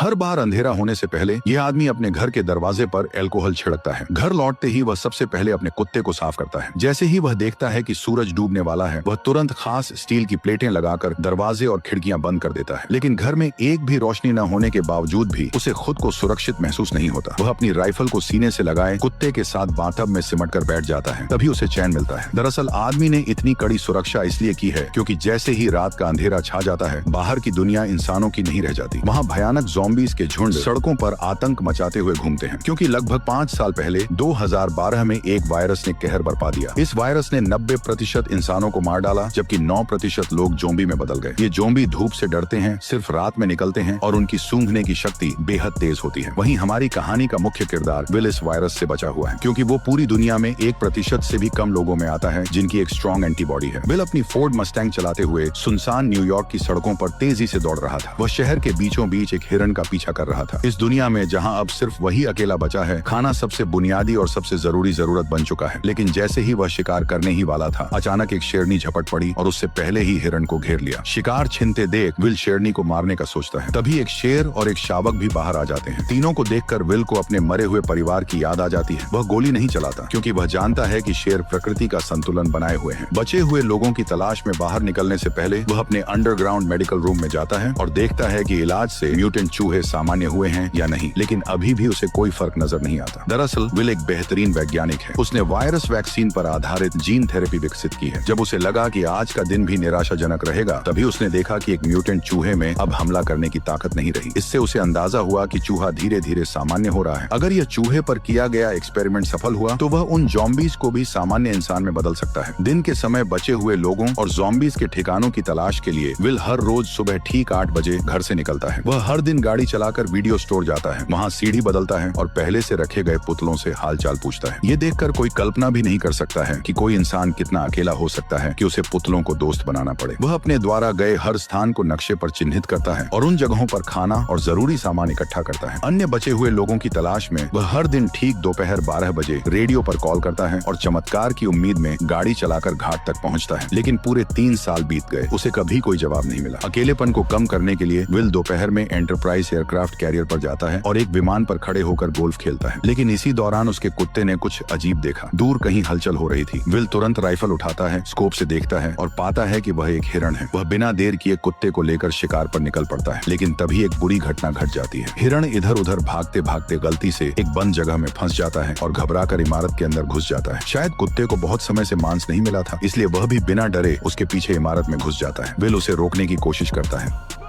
हर बार अंधेरा होने से पहले यह आदमी अपने घर के दरवाजे पर अल्कोहल छिड़कता है। घर लौटते ही वह सबसे पहले अपने कुत्ते को साफ करता है। जैसे ही वह देखता है कि सूरज डूबने वाला है, वह तुरंत खास स्टील की प्लेटें लगाकर दरवाजे और खिड़कियां बंद कर देता है। लेकिन घर में एक भी रोशनी न होने के बावजूद भी उसे खुद को सुरक्षित महसूस नहीं होता। वह अपनी राइफल को सीने से लगाए कुत्ते के साथ बाथटब में सिमट कर बैठ जाता है। तभी उसे चैन मिलता है। दरअसल आदमी ने इतनी कड़ी सुरक्षा इसलिए की है क्योंकि जैसे ही रात का अंधेरा छा जाता है, बाहर की दुनिया इंसानों की नहीं रह जाती। वहाँ भयानक ज़ॉम्बीज़ के झुंड सड़कों पर आतंक मचाते हुए घूमते हैं, क्योंकि लगभग 5 साल पहले 2012 में एक वायरस ने कहर बरपा दिया। इस वायरस ने 90% इंसानों को मार डाला, जबकि 9% लोग ज़ॉम्बी में बदल गए। ये ज़ॉम्बी धूप से डरते हैं, सिर्फ रात में निकलते हैं और उनकी सूंघने की शक्ति बेहद तेज होती है। वहीं हमारी कहानी का मुख्य किरदार विल इस वायरस से बचा हुआ है, क्योंकि वो पूरी दुनिया में 1% से भी कम लोगों में आता है जिनकी एक स्ट्रॉन्ग एंटीबॉडी है। विल अपनी फोर्ड मस्टैंग चलाते हुए सुनसान न्यूयॉर्क की सड़कों पर तेजी से दौड़ रहा था। वह शहर के बीचों बीच एक हिरन का पीछा कर रहा था। इस दुनिया में जहां अब सिर्फ वही अकेला बचा है, खाना सबसे बुनियादी और सबसे जरूरी जरूरत बन चुका है। लेकिन जैसे ही वह शिकार करने ही वाला था, अचानक एक शेरनी झपट पड़ी और उससे पहले ही हिरन को घेर लिया। शिकार छिनते देख विल शेरनी को मारने का सोचता है। तभी एक शेर और एक शावक भी बाहर आ जाते हैं। तीनों को देखकर विल को अपने मरे हुए परिवार की याद आ जाती है। वह गोली नहीं चलाता, क्योंकि वह जानता है कि शेर प्रकृति का संतुलन बनाए हुए हैं। बचे हुए लोगों की तलाश में बाहर निकलने से पहले वह अपने अंडरग्राउंड मेडिकल रूम में जाता है और देखता है कि इलाज से म्यूटेंट चूहे सामान्य हुए हैं या नहीं। लेकिन अभी भी उसे कोई फर्क नजर नहीं आता। दरअसल विल एक बेहतरीन वैज्ञानिक है। उसने वायरस वैक्सीन पर आधारित जीन थेरेपी विकसित की है। जब उसे लगा कि आज का दिन भी निराशाजनक रहेगा, तभी उसने देखा कि एक म्यूटेंट चूहे में अब हमला करने की ताकत नहीं रही। इससे उसे अंदाजा हुआ कि चूहा धीरे धीरे सामान्य हो रहा है। अगर यह चूहे पर किया गया एक्सपेरिमेंट सफल हुआ तो वह उन ज़ॉम्बीज़ को भी सामान्य इंसान में बदल सकता है। दिन के समय बचे हुए लोगों और ज़ॉम्बीज़ के ठिकानों की तलाश के लिए विल हर रोज सुबह ठीक 8 बजे घर से निकलता है। वह हर दिन गाड़ी चलाकर वीडियो स्टोर जाता है, वहाँ सीढ़ी बदलता है और पहले से रखे गए पुतलों से हालचाल पूछता है। ये देखकर कोई कल्पना भी नहीं कर सकता है कि कोई इंसान कितना अकेला हो सकता है कि उसे पुतलों को दोस्त बनाना पड़े। वह अपने द्वारा गए हर स्थान को नक्शे पर चिन्हित करता है और उन जगहों पर खाना और जरूरी सामान इकट्ठा करता है। अन्य बचे हुए लोगों की तलाश में वह हर दिन ठीक दोपहर 12 बजे रेडियो पर कॉल करता है और चमत्कार की उम्मीद में गाड़ी चलाकर घाट तक पहुंचता है। लेकिन पूरे 3 साल बीत गए, उसे कभी कोई जवाब नहीं मिला। अकेलेपन को कम करने के लिए विल दोपहर में एंटरप्राइज एयरक्राफ्ट कैरियर पर जाता है और एक विमान पर खड़े होकर गोल्फ खेलता है। लेकिन इसी दौरान उसके कुत्ते ने कुछ अजीब देखा। दूर कहीं हलचल हो रही थी। विल तुरंत राइफल उठाता है, स्कोप से देखता है और पाता है कि वह एक हिरण है। वह बिना देर किए कुत्ते को लेकर शिकार पर निकल पड़ता है। लेकिन तभी एक बुरी घटना घट जाती है। हिरण इधर उधर भागते भागते गलती से एक बंद जगह में फंस जाता है और घबराकर इमारत के अंदर घुस जाता है। शायद कुत्ते को बहुत समय से मांस नहीं मिला था, इसलिए वह भी बिना डरे उसके पीछे इमारत में घुस जाता है। विल उसे रोकने की कोशिश करता है।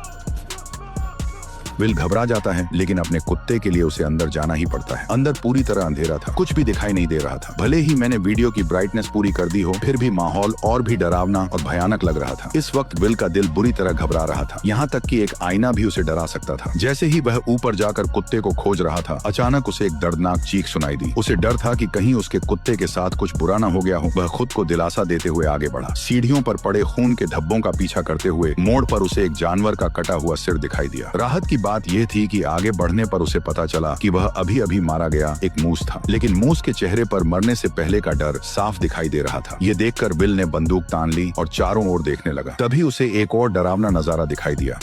विल घबरा जाता है, लेकिन अपने कुत्ते के लिए उसे अंदर जाना ही पड़ता है। अंदर पूरी तरह अंधेरा था, कुछ भी दिखाई नहीं दे रहा था। भले ही मैंने वीडियो की ब्राइटनेस पूरी कर दी हो, फिर भी माहौल और भी डरावना और भयानक लग रहा था। इस वक्त विल का दिल बुरी तरह घबरा रहा था, यहाँ तक कि एक आईना भी उसे डरा सकता था। जैसे ही वह ऊपर जाकर कुत्ते को खोज रहा था, अचानक उसे एक दर्दनाक चीख सुनाई दी। उसे डर था कि कहीं उसके कुत्ते के साथ कुछ बुरा न हो गया हो। वह खुद को दिलासा देते हुए आगे बढ़ा। सीढ़ियों पर पड़े खून के धब्बों का पीछा करते हुए मोड़ पर उसे एक जानवर का कटा हुआ सिर दिखाई दिया। राहत की बात यह थी कि आगे बढ़ने पर उसे पता चला कि वह अभी अभी मारा गया एक मूस था। लेकिन मूस के चेहरे पर मरने से पहले का डर साफ दिखाई दे रहा था। ये देखकर विल ने बंदूक तान ली और चारों ओर देखने लगा। तभी उसे एक और डरावना नजारा दिखाई दिया।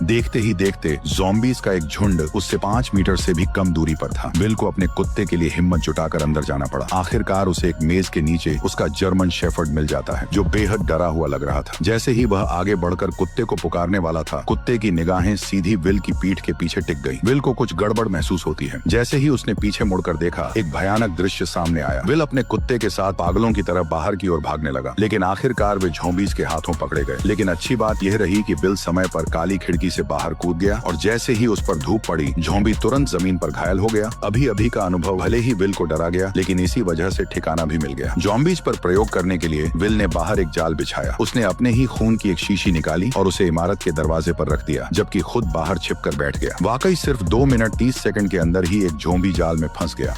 देखते ही देखते ज़ॉम्बीज़ का एक झुंड उससे 5 मीटर से भी कम दूरी पर था। विल को अपने कुत्ते के लिए हिम्मत जुटाकर अंदर जाना पड़ा। आखिरकार उसे एक मेज के नीचे उसका जर्मन शेफर्ड मिल जाता है, जो बेहद डरा हुआ लग रहा था। जैसे ही वह आगे बढ़कर कुत्ते को पुकारने वाला था, कुत्ते की निगाहें सीधी विल की पीठ के पीछे टिक गई। विल को कुछ गड़बड़ महसूस होती है। जैसे ही उसने पीछे मुड़कर देखा, एक भयानक दृश्य सामने आया। विल अपने कुत्ते के साथ पागलों की तरह बाहर की ओर भागने लगा, लेकिन आखिरकार वे ज़ॉम्बीज़ के हाथों पकड़े गए। लेकिन अच्छी बात यह रही कि विल समय पर काली खिड़की से बाहर कूद गया और जैसे ही उस पर धूप पड़ी, ज़ॉम्बी तुरंत जमीन पर घायल हो गया। अभी अभी का अनुभव भले ही विल को डरा गया, लेकिन इसी वजह से ठिकाना भी मिल गया। ज़ॉम्बीज़ पर प्रयोग करने के लिए विल ने बाहर एक जाल बिछाया। उसने अपने ही खून की एक शीशी निकाली और उसे इमारत के दरवाजे पर रख दिया, जबकि खुद बाहर छिपकर बैठ गया। वाकई सिर्फ 2 मिनट 30 सेकंड के अंदर ही एक ज़ॉम्बी जाल में फंस गया।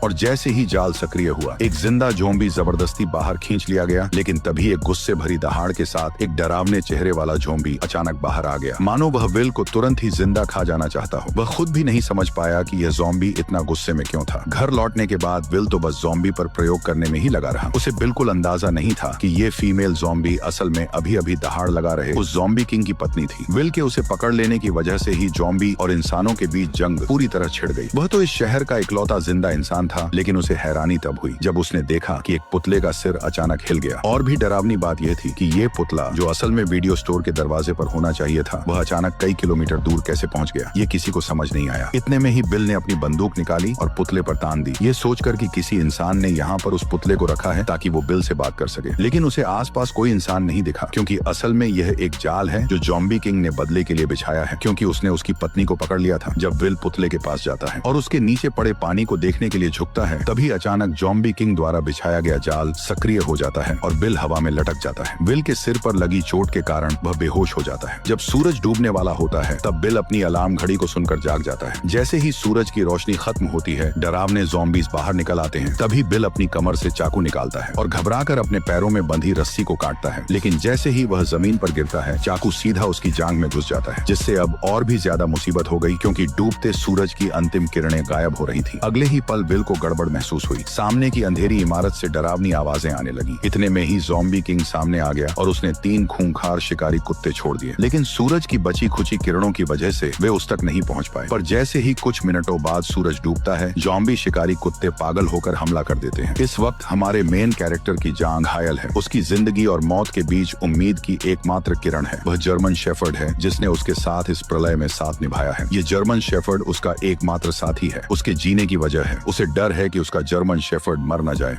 और जैसे ही जाल सक्रिय हुआ, एक जिंदा ज़ॉम्बी जबरदस्ती बाहर खींच लिया गया। लेकिन तभी एक गुस्से भरी दहाड़ के साथ एक डरावने चेहरे वाला ज़ॉम्बी अचानक बाहर आ गया, मानो वह विल को तुरंत ही जिंदा खा जाना चाहता हो। वह खुद भी नहीं समझ पाया कि यह ज़ॉम्बी इतना गुस्से में क्यों था। घर लौटने के बाद विल तो बस ज़ॉम्बी पर प्रयोग करने में ही लगा रहा। उसे बिल्कुल अंदाजा नहीं था कि ये फीमेल ज़ॉम्बी असल में अभी अभी दहाड़ लगा रहे उस ज़ॉम्बी किंग की पत्नी थी। विल के उसे पकड़ लेने की वजह से ही ज़ॉम्बी और इंसानों के बीच जंग पूरी तरह छिड़ गई। वह तो इस शहर का इकलौता जिंदा इंसान था, लेकिन उसे हैरानी तब हुई जब उसने देखा कि एक पुतले का सिर अचानक हिल गया। और भी डरावनी बात यह थी कि ये पुतला, जो असल में वीडियो स्टोर के दरवाजे पर होना चाहिए था, वह अचानक कई किलोमीटर दूर कैसे पहुंच गया, ये किसी को समझ नहीं आया। इतने में ही बिल ने अपनी बंदूक निकाली और पुतले पर तान दी, ये सोचकर कि किसी इंसान ने यहाँ पर उस पुतले को रखा है ताकि वो बिल से बात कर सके। लेकिन उसे आसपास कोई इंसान नहीं दिखा, क्योंकि असल में यह एक जाल है जो ज़ॉम्बी किंग ने बदले के लिए बिछाया है, क्योंकि उसने उसकी पत्नी को पकड़ लिया था। जब विल पुतले के पास जाता है और उसके नीचे पड़े पानी को देखने के लिए झुकता है, तभी अचानक ज़ॉम्बी किंग द्वारा बिछाया गया जाल सक्रिय हो जाता है और बिल हवा में लटक जाता है। विल के सिर पर लगी चोट के कारण वह बेहोश हो जाता है। जब सूरज डूबने वाला होता है, तब बिल अपनी अलार्म घड़ी को सुनकर जाग जाता है। जैसे ही सूरज की रोशनी खत्म होती है, डरावने ज़ॉम्बीज बाहर निकल आते हैं। तभी बिल अपनी कमर से चाकू निकालता है और घबराकर अपने पैरों में बंधी रस्सी को काटता है। लेकिन जैसे ही वह जमीन पर गिरता है, चाकू सीधा उसकी जांघ में घुस जाता है, जिससे अब और भी ज्यादा मुसीबत हो गई, क्योंकि डूबते सूरज की अंतिम किरणें गायब हो रही थी। अगले ही पल विल को गड़बड़ महसूस हुई। सामने की अंधेरी इमारत से डरावनी आवाजें आने लगी। इतने में ही ज़ॉम्बी किंग सामने आ गया और उसने 3 खूंखार शिकारी कुत्ते छोड़ दिए। लेकिन सूरज की बची खुची किरणों की वजह से वे उस तक नहीं पहुंच पाए। पर जैसे ही कुछ मिनटों बाद सूरज डूबता है, ज़ॉम्बी शिकारी कुत्ते पागल होकर हमला कर देते हैं। इस वक्त हमारे मेन कैरेक्टर की जान घायल है। उसकी जिंदगी और मौत के बीच उम्मीद की एकमात्र किरण है। वह जर्मन शेफर्ड है, जिसने उसके साथ इस प्रलय में साथ निभाया है। ये जर्मन शेफर्ड उसका एकमात्र साथी है, उसके जीने की वजह है। उसे डर है कि उसका जर्मन शेफर्ड मर न जाए।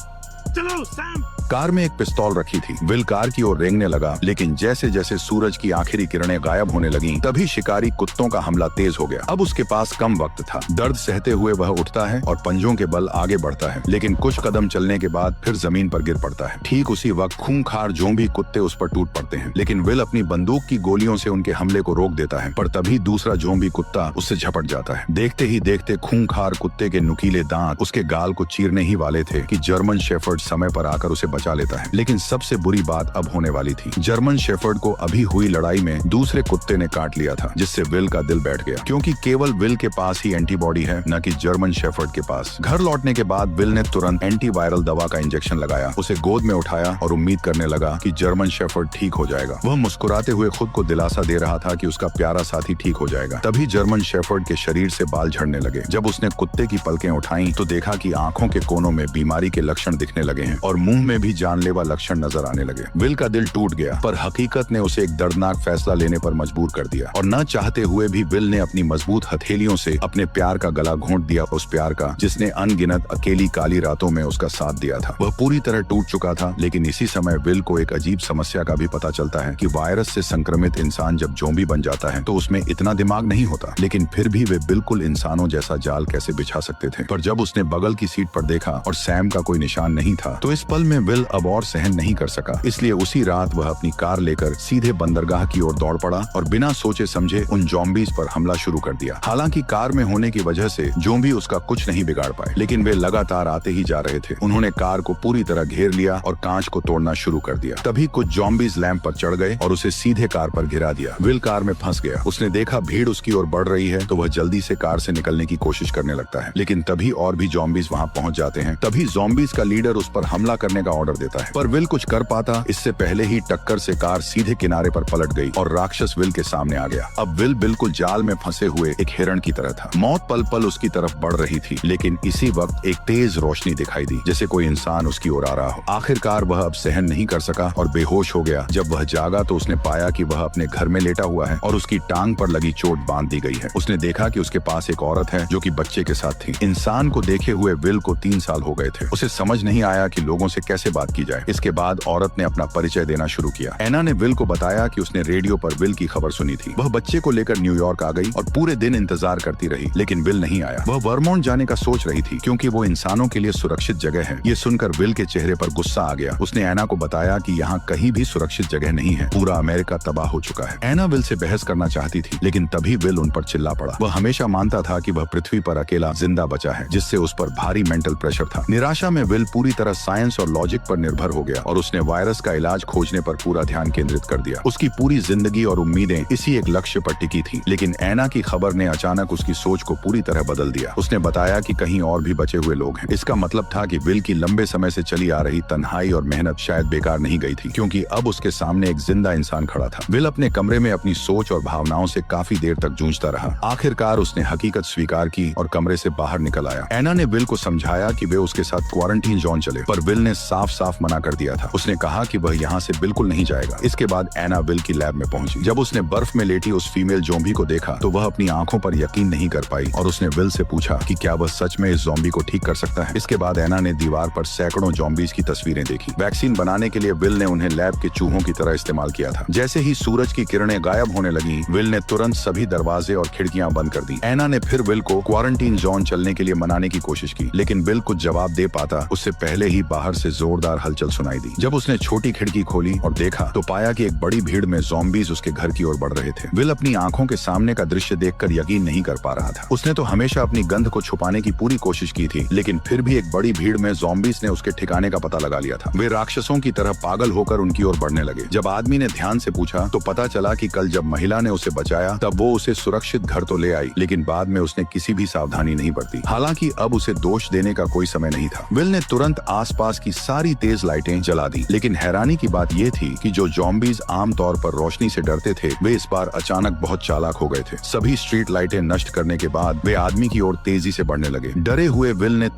चलो सैम। कार में एक पिस्तौल रखी थी। विल कार की ओर रेंगने लगा, लेकिन जैसे जैसे सूरज की आखिरी किरणें गायब होने लगीं, तभी शिकारी कुत्तों का हमला तेज हो गया। अब उसके पास कम वक्त था। दर्द सहते हुए वह उठता है और पंजों के बल आगे बढ़ता है, लेकिन कुछ कदम चलने के बाद फिर जमीन पर गिर पड़ता है। ठीक उसी वक्त खूंखार ज़ॉम्बी कुत्ते उस पर टूट पड़ते हैं, लेकिन विल अपनी बंदूक की गोलियों से उनके हमले को रोक देता है। पर तभी दूसरा ज़ॉम्बी कुत्ता उससे झपट जाता है। देखते ही देखते खूंखार कुत्ते के नुकीले दांत उसके गाल को चीरने ही वाले थे कि जर्मन शेफर्ड समय पर आकर उसे बचा लेता है। लेकिन सबसे बुरी बात अब होने वाली थी। जर्मन शेफर्ड को अभी हुई लड़ाई में दूसरे कुत्ते ने काट लिया था, जिससे विल का दिल बैठ गया, क्योंकि केवल विल के पास ही एंटीबॉडी है, न कि जर्मन शेफर्ड के पास। घर लौटने के बाद विल ने तुरंत एंटीवायरल दवा का इंजेक्शन लगाया, उसे गोद में उठाया और उम्मीद करने लगा कि जर्मन शेफर्ड ठीक हो जाएगा। वह मुस्कुराते हुए खुद को दिलासा दे रहा था कि उसका प्यारा साथी ठीक हो जाएगा। तभी जर्मन शेफर्ड के शरीर से बाल झड़ने लगे। जब उसने कुत्ते की पलकें उठाई, तो देखा कि आंखों के कोनों में बीमारी के लक्षण दिखने लगे हैं और मुंह में भी जानलेवा लक्षण नजर आने लगे। विल का दिल टूट गया, पर हकीकत ने उसे एक दर्दनाक फैसला लेने पर मजबूर कर दिया और न चाहते हुए भी विल ने अपनी मजबूत हथेलियों से अपने प्यार का गला घोंट दिया। उस प्यार का जिसने अनगिनत अकेली काली रातों में उसका साथ दिया था। वह पूरी तरह टूट चुका था। लेकिन इसी समय विल को एक अजीब समस्या का भी पता चलता है कि वायरस से संक्रमित इंसान जब ज़ॉम्बी बन जाता है तो उसमें इतना दिमाग नहीं होता, लेकिन फिर भी वे बिल्कुल इंसानों जैसा जाल कैसे बिछा सकते थे। पर जब उसने बगल की सीट पर देखा और सैम का कोई निशान नहीं था, तो इस पल में विल अब और सहन नहीं कर सका। इसलिए उसी रात वह अपनी कार लेकर सीधे बंदरगाह की ओर दौड़ पड़ा और बिना सोचे समझे उन ज़ॉम्बीज पर हमला शुरू कर दिया। हालांकि कार में होने की वजह से ज़ॉम्बी उसका कुछ नहीं बिगाड़ पाए, लेकिन वे लगातार आते ही जा रहे थे। उन्होंने कार को पूरी तरह घेर लिया और कांच को तोड़ना शुरू कर दिया। तभी कुछ ज़ॉम्बीज लैंप पर चढ़ गए और उसे सीधे कार पर गिरा दिया। विल कार में फंस गया। उसने देखा भीड़ उसकी ओर बढ़ रही है, तो वह जल्दी से कार से निकलने की कोशिश करने लगता है, लेकिन तभी और भी ज़ॉम्बीज वहां पहुंच जाते हैं। तभी ज़ॉम्बीज का लीडर उस पर हमला करने का ऑर्डर देता है, पर विल कुछ कर पाता इससे पहले ही टक्कर से कार सीधे किनारे पर पलट गई और राक्षस विल के सामने आ गया। अब विल बिल्कुल जाल में फंसे हुए एक हिरण की तरह था। मौत पल पल उसकी तरफ बढ़ रही थी, लेकिन इसी वक्त एक तेज रोशनी दिखाई दी, जैसे कोई इंसान उसकी ओर आ रहा हो। आखिरकार वह अब सहन नहीं कर सका और बेहोश हो गया। जब वह जागा तो उसने पाया कि वह अपने घर में लेटा हुआ है और उसकी टांग पर लगी चोट बांध दी गई है। उसने देखा कि उसके पास एक औरत है जो कि बच्चे के साथ थी। इंसान को देखे हुए विल को 3 साल हो गए थे। उसे समझ नहीं आया कि लोगों से कैसे बात की जाए। इसके बाद औरत ने अपना परिचय देना शुरू किया। एना ने विल को बताया कि उसने रेडियो पर विल की खबर सुनी थी। वह बच्चे को लेकर न्यूयॉर्क आ गई और पूरे दिन इंतजार करती रही, लेकिन विल नहीं आया। वह वर्मोंट जाने का सोच रही थी क्योंकि वो इंसानों के लिए सुरक्षित जगह है। ये सुनकर विल के चेहरे पर गुस्सा आ गया। उसने एना को बताया कि यहाँ कहीं भी सुरक्षित जगह नहीं है, पूरा अमेरिका तबाह हो चुका है। एना विल से बहस करना चाहती थी, लेकिन तभी विल उन पर चिल्ला पड़ा। वह हमेशा मानता था कि वह पृथ्वी पर अकेला जिंदा बचा है, जिससे उस पर भारी मेंटल प्रेशर था। निराशा में विल पूरी तरह साइंस और लॉजिक पर निर्भर हो गया और उसने वायरस का इलाज खोजने पर पूरा ध्यान केंद्रित कर दिया। उसकी पूरी जिंदगी और उम्मीदें इसी एक लक्ष्य पर टिकी थी। लेकिन एना की खबर ने अचानक उसकी सोच को पूरी तरह बदल दिया। उसने बताया कि कहीं और भी बचे हुए लोग हैं। इसका मतलब था कि विल की लंबे समय से चली आ रही तन्हाई और मेहनत शायद बेकार नहीं गई थी, क्योंकि अब उसके सामने एक जिंदा इंसान खड़ा था। विल अपने कमरे में अपनी सोच और भावनाओं से काफी देर तक जूझता रहा। आखिरकार उसने हकीकत स्वीकार की और कमरे से बाहर निकल आया। एना ने विल को समझाया कि वे उसके साथ क्वारंटीन जोन चले, पर विल ने साफ साफ मना कर दिया था। उसने कहा कि वह यहाँ से बिल्कुल नहीं जाएगा। इसके बाद एना विल की लैब में पहुंची। जब उसने बर्फ में लेटी उस फीमेल ज़ॉम्बी को देखा तो वह अपनी आंखों पर यकीन नहीं कर पाई और उसने विल से पूछा कि क्या वह सच में इस ज़ॉम्बी को ठीक कर सकता है। इसके बाद एना ने दीवार पर सैकड़ों ज़ॉम्बीज की तस्वीरें देखी। वैक्सीन बनाने के लिए विल ने उन्हें लैब के चूहों की तरह इस्तेमाल किया था। जैसे ही सूरज की किरणें गायब होने लगी, विल ने तुरंत सभी दरवाजे और खिड़कियां बंद कर दी। एना ने फिर विल को क्वारंटीन जोन चलने के लिए मनाने की कोशिश की, लेकिन विल कुछ जवाब दे पाता उससे पहले ही बाहर से जोरदार हलचल सुनाई दी। जब उसने छोटी खिड़की खोली और देखा तो पाया कि एक बड़ी भीड़ में ज़ॉम्बीज उसके घर की ओर बढ़ रहे थे। विल अपनी आंखों के सामने का दृश्य देखकर यकीन नहीं कर पा रहा था। उसने तो हमेशा अपनी गंध को छुपाने की पूरी कोशिश की थी, लेकिन फिर भी एक बड़ी भीड़ में ज़ॉम्बीज ने उसके ठिकाने का पता लगा लिया था। वे राक्षसों की तरह पागल होकर उनकी ओर बढ़ने लगे। जब आदमी ने ध्यान से पूछा तो पता चला कि कल जब महिला ने उसे बचाया तब वो उसे सुरक्षित घर तो ले आई, लेकिन बाद में उसने किसी भी सावधानी नहीं बरती। हालांकि अब उसे दोष देने का कोई समय नहीं था। विल ने तुरंत आसपास की सारी तेज लाइटें जला दी, लेकिन हैरानी की बात यह थी कि जो ज़ॉम्बीज आमतौर पर रोशनी से डरते थे, वे इस बार अचानक बहुत चालाक हो गए थे। सभी स्ट्रीट लाइटें नष्ट करने के बाद वे आदमी की ओर तेजी से बढ़ने लगे। डरे हुए विल ने